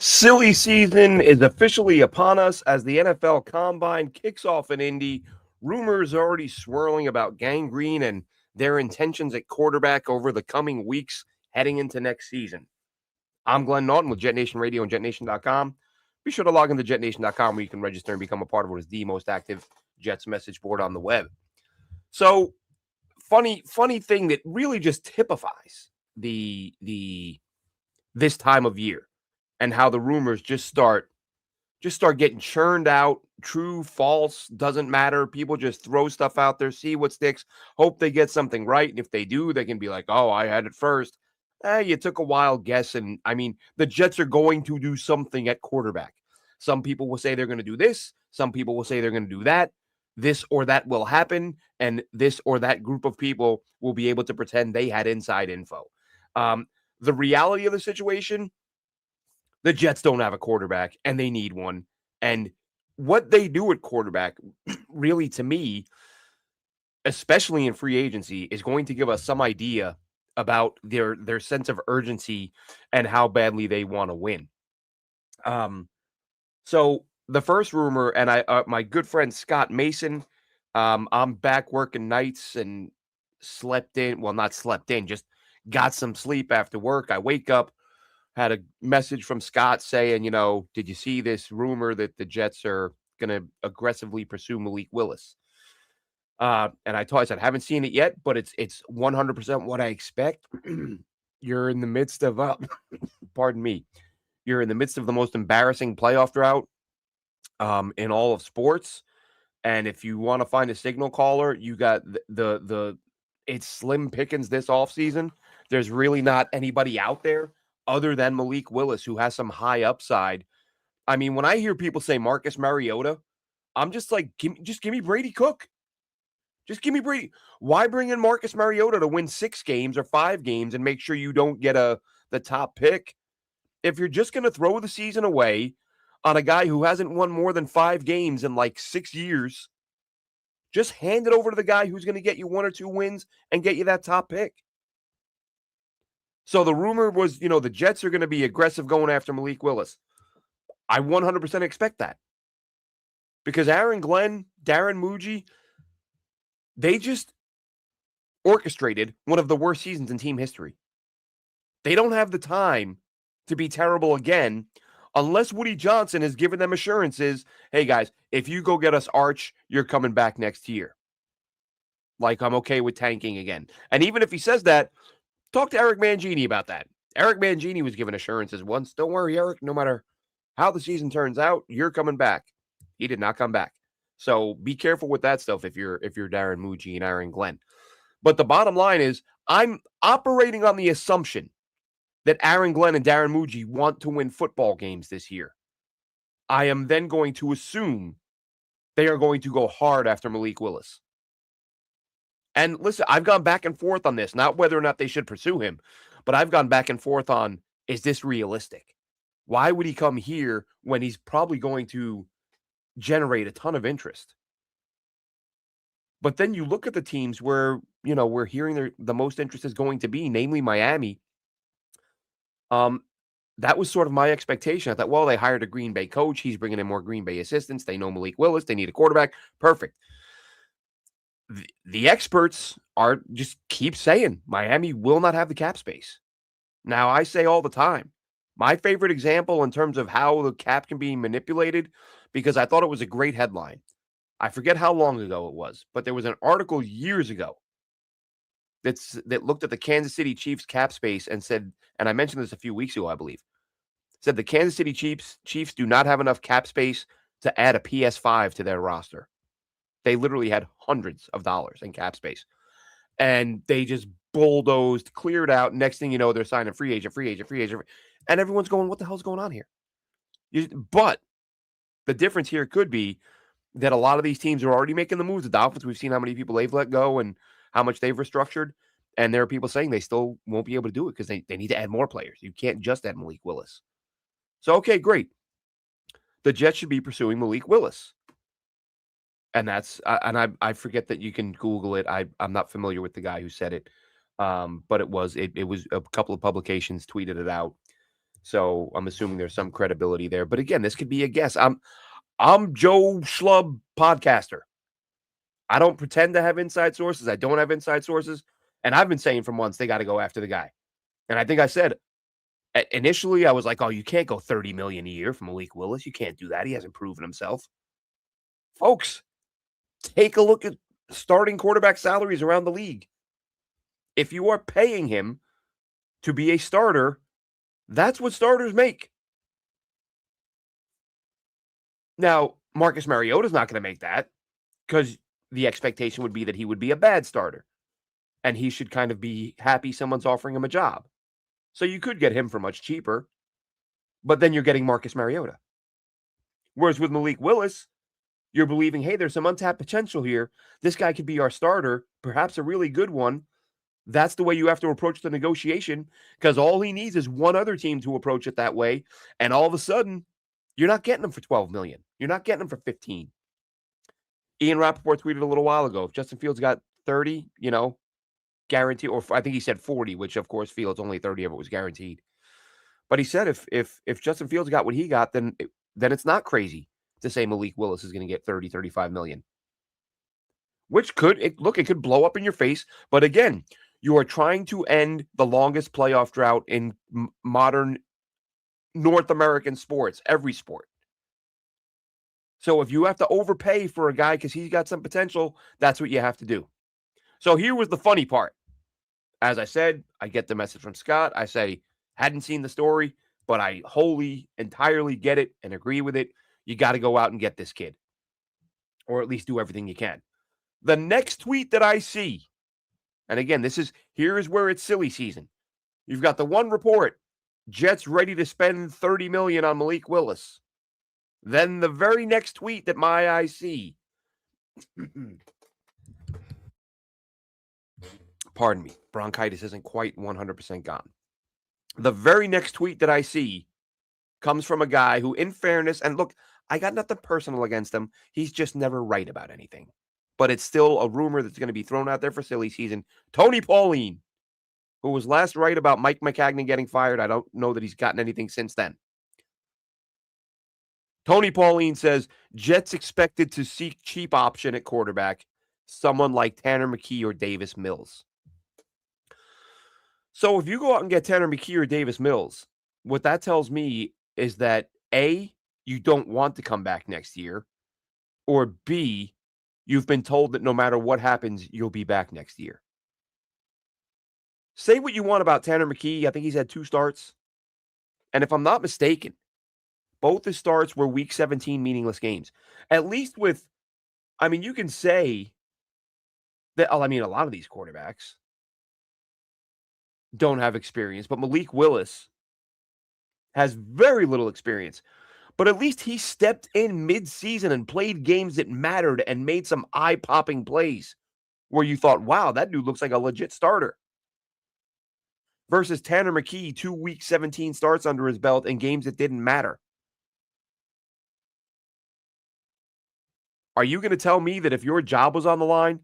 Silly season is officially upon us as the NFL Combine kicks off in Indy. Rumors are already swirling about Gangrene and their intentions at quarterback over the coming weeks heading into next season. I'm Glenn Naughton with Jet Nation Radio and JetNation.com. Be sure to log into JetNation.com where you can register and become a part of what is the most active Jets message board on the web. So, funny thing that really just typifies the this time of year and how the rumors just start getting churned out. True, false, doesn't matter. People just throw stuff out there, see what sticks, hope they get something right. And if they do, they can be like, oh, I had it first. You took a wild guess. And I mean, the Jets are going to do something at quarterback. Some people will say they're going to do this. Some people will say they're going to do that. This or that will happen. And this or that group of people will be able to pretend they had inside info. Um, the reality of the situation, the Jets don't have a quarterback and they need one. And what they do at quarterback, really, to me, especially in free agency, is going to give us some idea about their sense of urgency and how badly they want to win. Um, so the first rumor, and my good friend Scott Mason, I'm back working nights and slept in. Well, not slept in, just got some sleep after work. I wake up, had a message from Scott saying, did you see this rumor that the Jets are going to aggressively pursue Malik Willis? And I said, haven't seen it yet, but it's 100% what I expect. You're in the midst of, pardon me, you're in the midst of the most embarrassing playoff drought in all of sports. And if you want to find a signal caller, you got the it's slim pickings this offseason. There's really not anybody out there other than Malik Willis who has some high upside. I mean, when I hear people say Marcus Mariota, I'm just like, give me Brady Cook. Just give me Brady. Why bring in Marcus Mariota to win 6 games or 5 games and make sure you don't get the top pick? If you're just going to throw the season away on a guy who hasn't won more than 5 games in like 6 years, just hand it over to the guy who's going to get you 1 or 2 wins and get you that top pick. So the rumor was, the Jets are going to be aggressive going after Malik Willis. I 100% expect that. Because Aaron Glenn, Darren Muji, they just orchestrated one of the worst seasons in team history. They don't have the time to be terrible again unless Woody Johnson has given them assurances, hey, guys, if you go get us Arch, you're coming back next year. Like, I'm okay with tanking again. And even if he says that, talk to Eric Mangini about that. Eric Mangini was given assurances once. Don't worry, Eric, no matter how the season turns out, you're coming back. He did not come back. So be careful with that stuff if you're Darren Muji and Aaron Glenn. But the bottom line is I'm operating on the assumption that Aaron Glenn and Darren Muji want to win football games this year. I am then going to assume they are going to go hard after Malik Willis. And listen, I've gone back and forth on this, not whether or not they should pursue him, but I've gone back and forth on, is this realistic? Why would he come here when he's probably going to generate a ton of interest? But then you look at the teams where, we're hearing the most interest is going to be, namely Miami. That was sort of my expectation. I thought, well, they hired a Green Bay coach. He's bringing in more Green Bay assistants. They know Malik Willis. They need a quarterback. Perfect. The experts are just keep saying Miami will not have the cap space. Now, I say all the time, my favorite example in terms of how the cap can be manipulated, because I thought it was a great headline. I forget how long ago it was, but there was an article years ago that looked at the Kansas City Chiefs cap space and said, and I mentioned this a few weeks ago, I believe, said the Kansas City Chiefs do not have enough cap space to add a PS5 to their roster. They literally had hundreds of dollars in cap space. And they just bulldozed, cleared out. Next thing you know, they're signing free agent. And everyone's going, what the hell's going on here? But the difference here could be that a lot of these teams are already making the moves. The Dolphins, we've seen how many people they've let go and how much they've restructured. And there are people saying they still won't be able to do it because they need to add more players. You can't just add Malik Willis. So, okay, great. The Jets should be pursuing Malik Willis. And that's and I forget that you can Google it. I'm not familiar with the guy who said it, but it was a couple of publications tweeted it out. So I'm assuming there's some credibility there. But again, this could be a guess. I'm Joe Schlub podcaster. I don't pretend to have inside sources. I don't have inside sources. And I've been saying for months they got to go after the guy. And I think I said initially I was like, oh, you can't go 30 million a year from Malik Willis. You can't do that. He hasn't proven himself. Folks, take a look at starting quarterback salaries around the league. If you are paying him to be a starter, that's what starters make. Now, Marcus Mariota's not going to make that because the expectation would be that he would be a bad starter and he should kind of be happy someone's offering him a job. So you could get him for much cheaper, but then you're getting Marcus Mariota. Whereas with Malik Willis, you're believing, hey, there's some untapped potential here. This guy could be our starter, perhaps a really good one. That's the way you have to approach the negotiation because all he needs is one other team to approach it that way. And all of a sudden, you're not getting him for 12 million. You're not getting him for 15. Ian Rappaport tweeted a little while ago, if Justin Fields got 30, guaranteed, or I think he said 40, which of course Fields only 30 of it was guaranteed. But he said if Justin Fields got what he got, then it's not crazy to say Malik Willis is going to get 30, 35 million. Which it could blow up in your face. But again, you are trying to end the longest playoff drought in modern North American sports, every sport. So if you have to overpay for a guy because he's got some potential, that's what you have to do. So here was the funny part. As I said, I get the message from Scott. I say, hadn't seen the story, but I wholly, entirely get it and agree with it. You got to go out and get this kid, or at least do everything you can. The next tweet that I see, and again, here is where it's silly season. You've got the one report, Jets ready to spend $30 million on Malik Willis. Then the very next tweet that my eyes see, pardon me, bronchitis isn't quite 100% gone. The very next tweet that I see comes from a guy who, in fairness, and look, I got nothing personal against him. He's just never right about anything. But it's still a rumor that's going to be thrown out there for silly season. Tony Pauline, who was last right about Mike McCagnon getting fired. I don't know that he's gotten anything since then. Tony Pauline says, Jets expected to seek cheap option at quarterback, someone like Tanner McKee or Davis Mills. So if you go out and get Tanner McKee or Davis Mills, what that tells me is that A, you don't want to come back next year, or B, you've been told that no matter what happens, you'll be back next year. Say what you want about Tanner McKee. I think he's had 2 starts. And if I'm not mistaken, both his starts were week 17 meaningless games. At least you can say that, a lot of these quarterbacks don't have experience, but Malik Willis has very little experience. But at least he stepped in mid-season and played games that mattered and made some eye-popping plays where you thought, wow, that dude looks like a legit starter. Versus Tanner McKee, 2 week 17 starts under his belt in games that didn't matter. Are you going to tell me that if your job was on the line,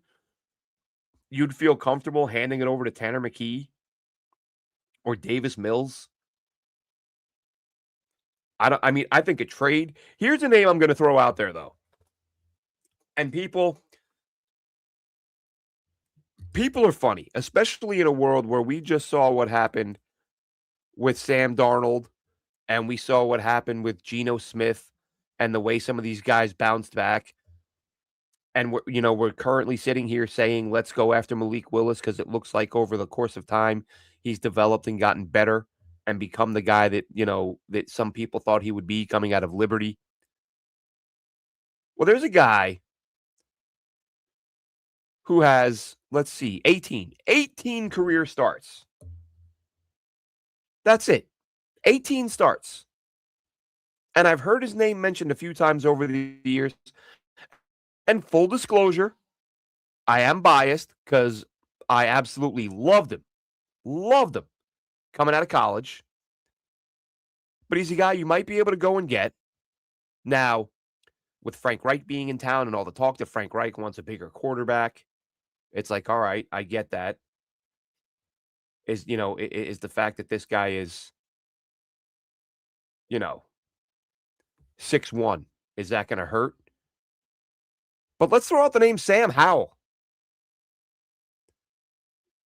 you'd feel comfortable handing it over to Tanner McKee or Davis Mills? I think a trade. Here's a name I'm going to throw out there, though. And people are funny, especially in a world where we just saw what happened with Sam Darnold and we saw what happened with Geno Smith and the way some of these guys bounced back. And we're currently sitting here saying, let's go after Malik Willis because it looks like over the course of time, he's developed and gotten better and become the guy that, that some people thought he would be coming out of Liberty. Well, there's a guy who has, 18 career starts. That's it. 18 starts. And I've heard his name mentioned a few times over the years. And full disclosure, I am biased because I absolutely loved him. Loved him coming out of college. But he's a guy you might be able to go and get. Now, with Frank Reich being in town and all the talk that Frank Reich wants a bigger quarterback, it's like, all right, I get that. Is the fact that this guy is you know, 6'1". Is that going to hurt? But let's throw out the name Sam Howell.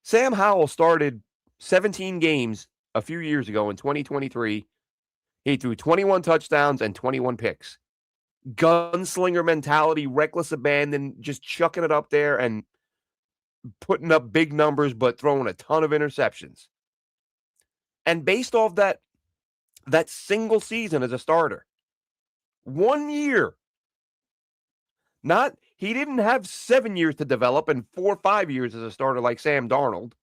Sam Howell started 17 games a few years ago in 2023. He threw 21 touchdowns and 21 picks. Gunslinger mentality, reckless abandon, just chucking it up there and putting up big numbers, but throwing a ton of interceptions. And based off that single season as a starter, 1 year, not he didn't have 7 years to develop and 4 or 5 years as a starter like Sam Darnold.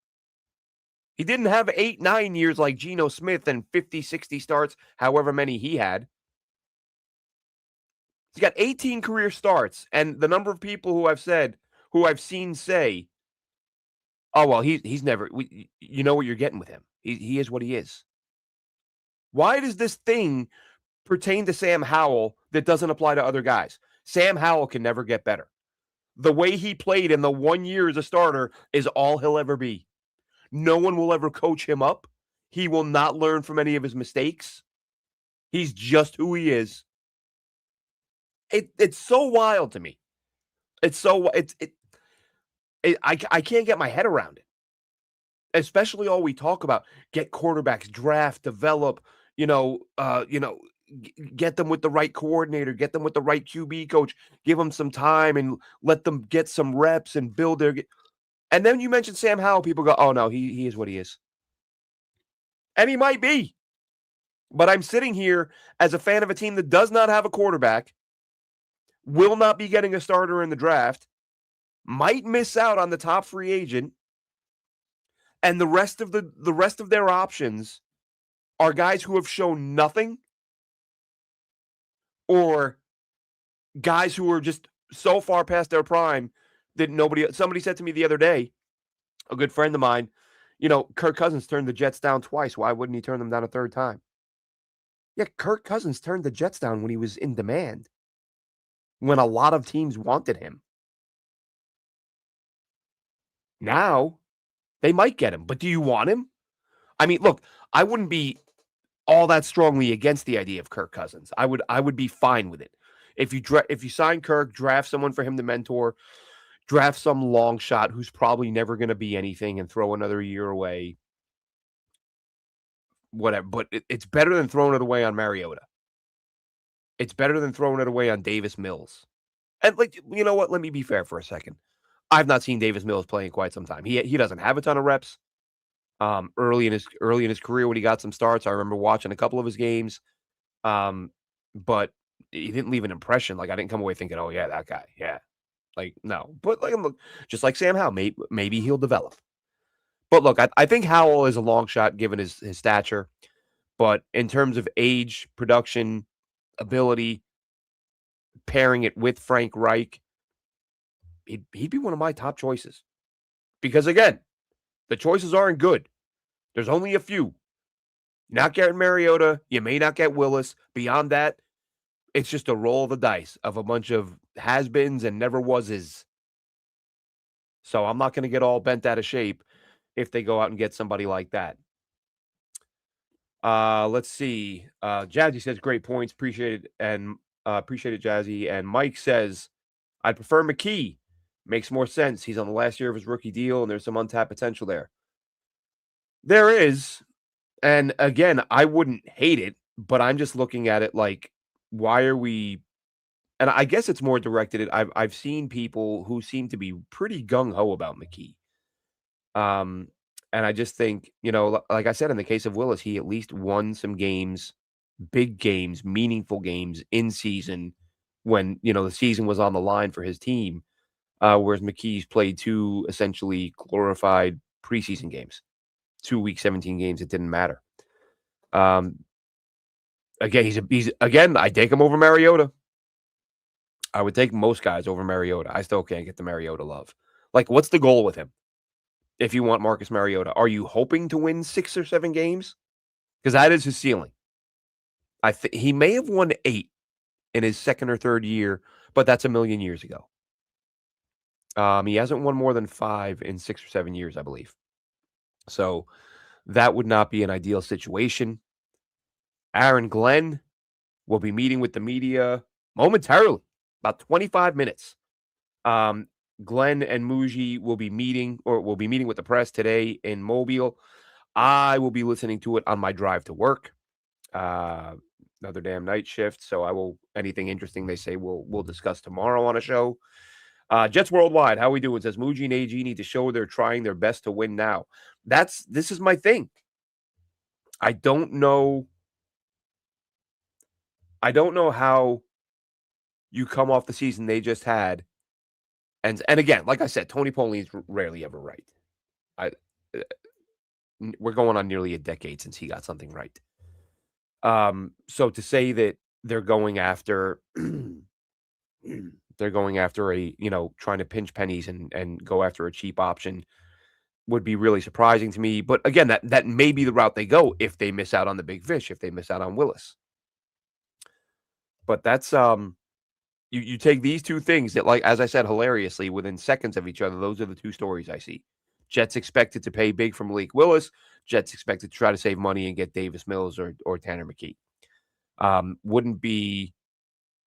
He didn't have 8, 9 years like Geno Smith and 50, 60 starts, however many he had. He's got 18 career starts, and the number of people who I've seen say, "Oh well, he's never." You know what you're getting with him. He is what he is. Why does this thing pertain to Sam Howell that doesn't apply to other guys? Sam Howell can never get better. The way he played in the 1 year as a starter is all he'll ever be. No one will ever coach him up. He will not learn from any of his mistakes. He's just who he is. It's so wild to me. It's so I can't get my head around it. Especially all we talk about, get quarterbacks, draft, develop, get them with the right coordinator, get them with the right QB coach, give them some time and let them get some reps and build their. And then you mentioned Sam Howell, people go, "Oh no, he is what he is," and he might be. But I'm sitting here as a fan of a team that does not have a quarterback, will not be getting a starter in the draft, might miss out on the top free agent, and the rest of their options are guys who have shown nothing or guys who are just so far past their prime that somebody said to me the other day, a good friend of mine, Kirk Cousins turned the Jets down twice. Why wouldn't he turn them down a third time? Yeah, Kirk Cousins turned the Jets down when he was in demand, when a lot of teams wanted him. Now, they might get him, but do you want him? I mean, look, I wouldn't be all that strongly against the idea of Kirk Cousins. I would be fine with it. If you sign Kirk, draft someone for him to mentor, draft some long shot who's probably never going to be anything and throw another year away. Whatever, but it's better than throwing it away on Mariota. It's better than throwing it away on Davis Mills. And you know what? Let me be fair for a second. I've not seen Davis Mills play in quite some time. He doesn't have a ton of reps. Early in his career when he got some starts, I remember watching a couple of his games. But he didn't leave an impression. Like I didn't come away thinking, "Oh yeah, that guy." Yeah. Like no. But look, just like Sam Howell, maybe he'll develop. But look, I think Howell is a long shot given his stature. But in terms of age, production, ability, pairing it with Frank Reich, he'd be one of my top choices. Because again, the choices aren't good. There's only a few. You're not getting Mariota. You may not get Willis. Beyond that, it's just a roll of the dice of a bunch of has-beens and never was. So I'm not going to get all bent out of shape if they go out and get somebody like that. Let's see. Jazzy says great points. Appreciate it. And appreciate it, Jazzy. And Mike says, I'd prefer McKee. Makes more sense. He's on the last year of his rookie deal, and there's some untapped potential there. There is. And again, I wouldn't hate it, but I'm just looking at it like, why are we? And I guess it's more directed at I've seen people who seem to be pretty gung ho about McKee. And I just think, like I said, in the case of Willis, he at least won some games, big games, meaningful games in season when, the season was on the line for his team. Whereas McKee's played 2 essentially glorified preseason games, 2 week 17 games. It didn't matter. Again, again, I take him over Mariota. I would take most guys over Mariota. I still can't get the Mariota love. Like, what's the goal with him? If you want Marcus Mariota, are you hoping to win 6 or 7 games? Because that is his ceiling. I think he may have won 8 in his second or third year, but that's a million years ago. He hasn't won more than 5 in 6 or 7 years, I believe. So that would not be an ideal situation. Aaron Glenn will be meeting with the media momentarily, about 25 minutes. Glenn and Muji will be meeting with the press today in Mobile. I will be listening to it on my drive to work. Another damn night shift, so I will anything interesting they say we'll discuss tomorrow on a show. Jets Worldwide, how we doing? Says Muji and AG need to show they're trying their best to win now. This is my thing. I don't know how you come off the season they just had. And again, like I said, Tony Pauline's rarely ever right. We're going on nearly a decade since he got something right. So to say that they're going after a, trying to pinch pennies and go after a cheap option would be really surprising to me. But again, that may be the route they go if they miss out on the big fish, if they miss out on Willis. But that's you take these two things that, like, as I said, hilariously, within seconds of each other, those are the two stories I see. Jets expected to pay big for Malik Willis. Jets expected to try to save money and get Davis Mills or Tanner McKee.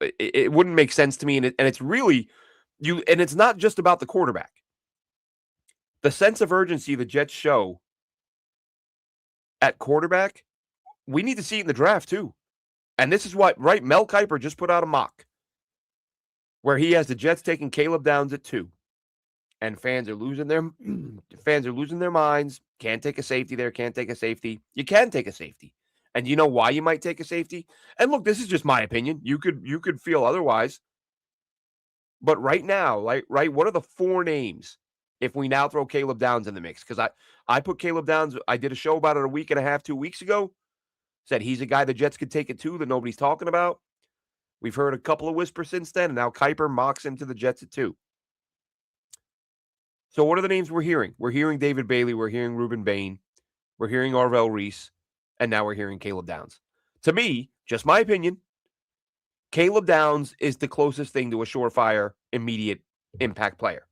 It wouldn't make sense to me. And it's really and it's not just about the quarterback. The sense of urgency the Jets show at quarterback, we need to see it in the draft too. And this is what, right? Mel Kiper just put out a mock where he has the Jets taking Caleb Downs at 2. And fans are losing their minds. Can't take a safety there. Can't take a safety. You can take a safety. And you know why you might take a safety? And look, this is just my opinion. You could feel otherwise. But right now, right, what are the 4 names if we now throw Caleb Downs in the mix? Because I put Caleb Downs, I did a show about it a week and a half, 2 weeks ago. Said he's a guy the Jets could take it to that nobody's talking about. We've heard a couple of whispers since then, and now Kiper mocks him to the Jets at 2. So what are the names we're hearing? We're hearing David Bailey. We're hearing Ruben Bain. We're hearing Arvell Reese. And now we're hearing Caleb Downs. To me, just my opinion, Caleb Downs is the closest thing to a surefire, immediate impact player.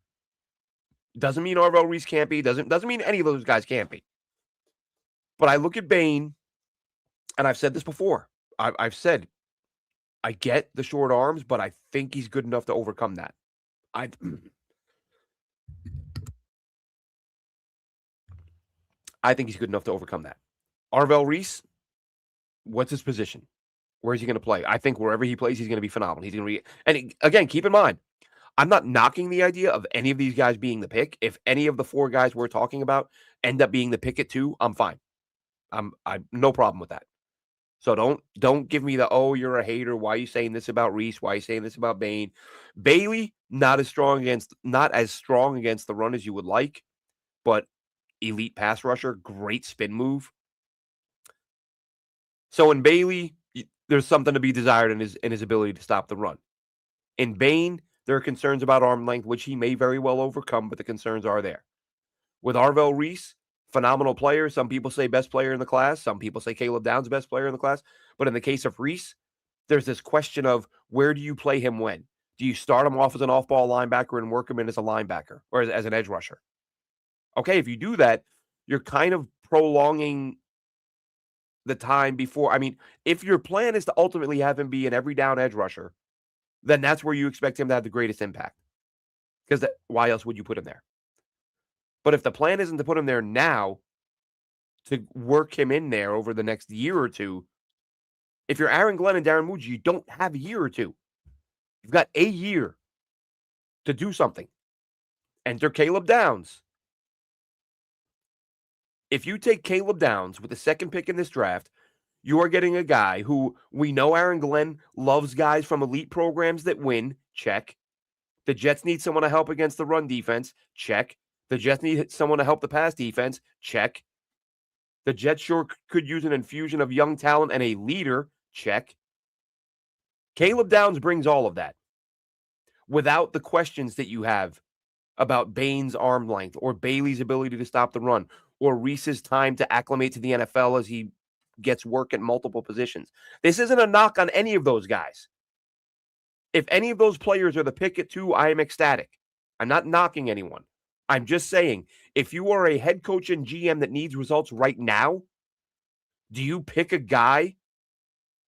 Doesn't mean Arvell Reese can't be. Doesn't mean any of those guys can't be. But I look at Bain, and I've said this before. I've said, I get the short arms, but I think he's good enough to overcome that. I think he's good enough to overcome that. Arvell Reese, what's his position? Where is he going to play? I think wherever he plays, he's going to be phenomenal. He's going to be, and again, keep in mind, I'm not knocking the idea of any of these guys being the pick. If any of the 4 guys we're talking about end up being the pick at 2, I'm fine. I'm no problem with that. So don't give me the, oh, you're a hater. Why are you saying this about Reese? Why are you saying this about Bain? Bailey, not as strong against the run as you would like, but elite pass rusher, great spin move. So in Bailey, there's something to be desired in his ability to stop the run. In Bain, there are concerns about arm length, which he may very well overcome, but the concerns are there. With Arvell Reese, phenomenal player. Some people say best player in the class. Some people say Caleb Downs, best player in the class. But in the case of Reese, there's this question of where do you play him when? Do you start him off as an off-ball linebacker and work him in as a linebacker or as an edge rusher? Okay, if you do that, you're kind of prolonging the time before. I mean, if your plan is to ultimately have him be an every down edge rusher, then that's where you expect him to have the greatest impact. Because why else would you put him there? But if the plan isn't to put him there now, to work him in there over the next year or 2, if you're Aaron Glenn and Darren Muji, you don't have a year or 2. You've got a year to do something. Enter Caleb Downs. If you take Caleb Downs with the 2nd pick in this draft, you are getting a guy who we know Aaron Glenn loves guys from elite programs that win. Check. The Jets need someone to help against the run defense. Check. The Jets need someone to help the pass defense. Check. The Jets sure could use an infusion of young talent and a leader. Check. Caleb Downs brings all of that without the questions that you have about Bain's arm length or Bailey's ability to stop the run or Reese's time to acclimate to the NFL as he gets work at multiple positions. This isn't a knock on any of those guys. If any of those players are the pick at 2, I am ecstatic. I'm not knocking anyone. I'm just saying, if you are a head coach and GM that needs results right now, do you pick a guy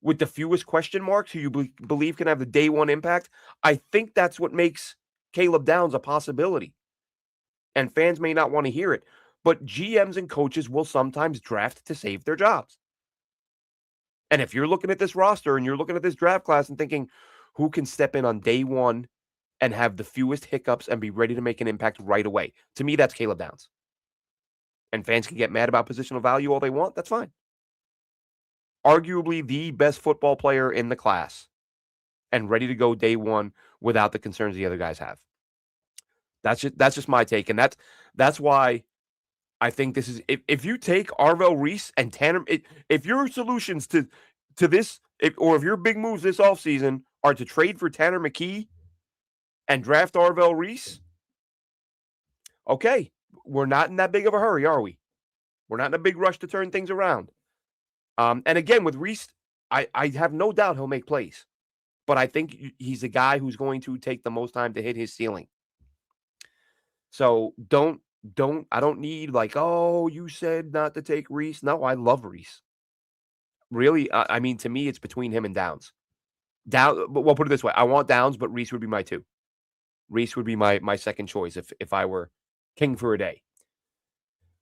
with the fewest question marks, who you believe can have the day one impact, I think that's what makes Caleb Downs a possibility. And fans may not want to hear it, but GMs and coaches will sometimes draft to save their jobs. And if you're looking at this roster and you're looking at this draft class and thinking, who can step in on day one and have the fewest hiccups and be ready to make an impact right away? To me, that's Caleb Downs. And fans can get mad about positional value all they want. That's fine. Arguably the best football player in the class and ready to go day one without the concerns the other guys have. That's just my take. And that's why I think this is, if you take Arvell Reese and Tanner, if your solutions to this, or if your big moves this offseason are to trade for Tanner McKee and draft Arvell Reese, okay, we're not in that big of a hurry, are we? We're not in a big rush to turn things around. And again, with Reese, I have no doubt he'll make plays, but I think he's a guy who's going to take the most time to hit his ceiling. So I don't need like, oh, you said not to take Reese. No, I love Reese. Really, I mean, to me, it's between him and Downs. Well, put it this way: I want Downs, but Reese would be my two. Reese would be my second choice if I were king for a day.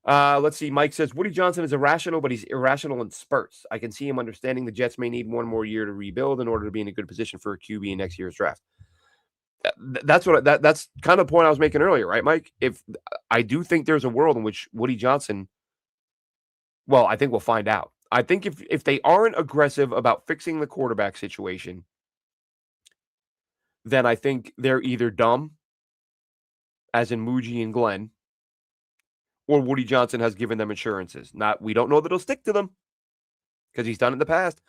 Let's see. Mike says Woody Johnson is irrational, but he's irrational in spurts. I can see him understanding the Jets may need one more year to rebuild in order to be in a good position for a QB in next year's draft. That's kind of the point I was making earlier, right, Mike? If I do think there's a world in which Woody Johnson, well, I think we'll find out. I think if they aren't aggressive about fixing the quarterback situation, then I think they're either dumb, as in Muji and Glenn, or Woody Johnson has given them assurances. We don't know that he'll stick to them because he's done it in the past.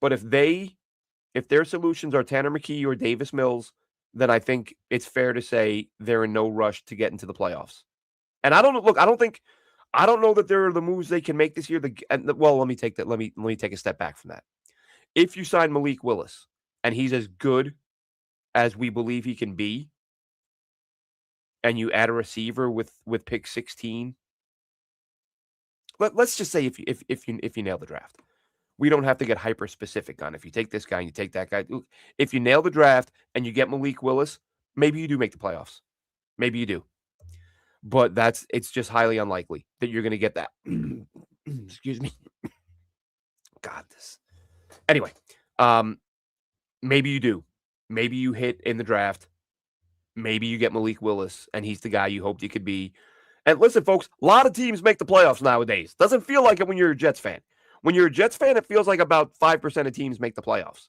But if their solutions are Tanner McKee or Davis Mills, then I think it's fair to say they're in no rush to get into the playoffs. And I don't know that there are the moves they can make this year. Well, let me take that. Let me take a step back from that. If you sign Malik Willis and he's as good as we believe he can be, and you add a receiver with pick 16, let's just say if you nail the draft. We don't have to get hyper specific on if you take this guy and you take that guy. If you nail the draft and you get Malik Willis, maybe you do make the playoffs. Maybe you do. But it's just highly unlikely that you're going to get that. Excuse me. God, this. Anyway, maybe you do. Maybe you hit in the draft. Maybe you get Malik Willis and he's the guy you hoped he could be. And listen, folks, a lot of teams make the playoffs nowadays. Doesn't feel like it when you're a Jets fan. When you're a Jets fan, it feels like about 5% of teams make the playoffs.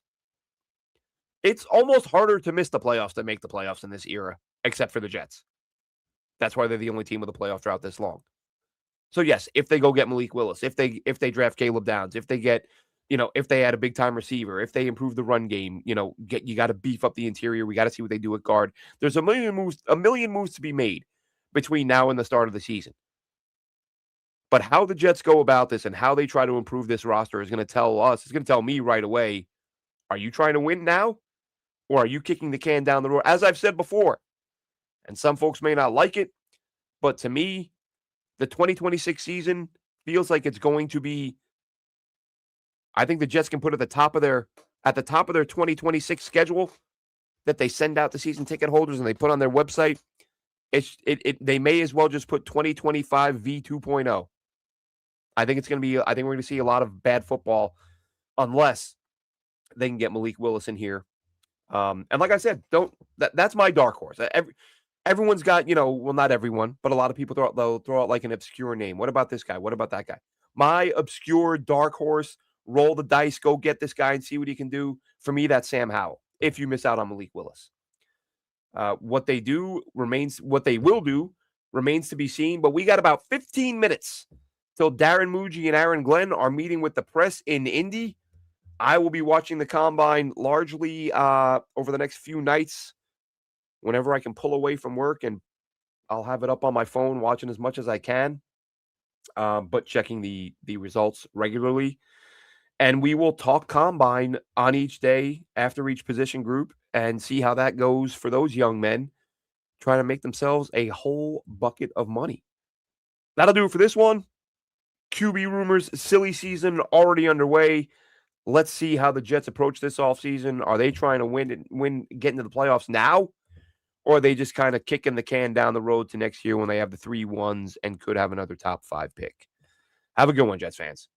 It's almost harder to miss the playoffs than make the playoffs in this era, except for the Jets. That's why they're the only team with a playoff drought this long. So yes, if they go get Malik Willis, if they draft Caleb Downs, if they get, if they add a big time receiver, if they improve the run game, you got to beef up the interior. We got to see what they do at guard. There's a million moves to be made between now and the start of the season. But how the Jets go about this and how they try to improve this roster is going to tell us, it's going to tell me right away, are you trying to win now? Or are you kicking the can down the road? As I've said before, and some folks may not like it, but to me, the 2026 season feels like it's going to be, I think the Jets can put at the top of their 2026 schedule that they send out to season ticket holders and they put on their website. They may as well just put 2025 V 2.0. I think we're going to see a lot of bad football unless they can get Malik Willis in here. And like I said, that's my dark horse. Everyone's got, well, not everyone, but a lot of people they'll throw out like an obscure name. What about this guy? What about that guy? My obscure dark horse, roll the dice, go get this guy and see what he can do. For me, that's Sam Howell, if you miss out on Malik Willis. What they will do remains to be seen, but we got about 15 minutes till Darren Muji and Aaron Glenn are meeting with the press in Indy. I will be watching the combine largely over the next few nights whenever I can pull away from work, and I'll have it up on my phone watching as much as I can, but checking the results regularly. And we will talk combine on each day after each position group and see how that goes for those young men trying to make themselves a whole bucket of money. That'll do it for this one. QB rumors, silly season already underway. Let's see how the Jets approach this offseason. Are they trying to get into the playoffs now? Or are they just kind of kicking the can down the road to next year when they have the 3 1s and could have another top 5 pick? Have a good one, Jets fans.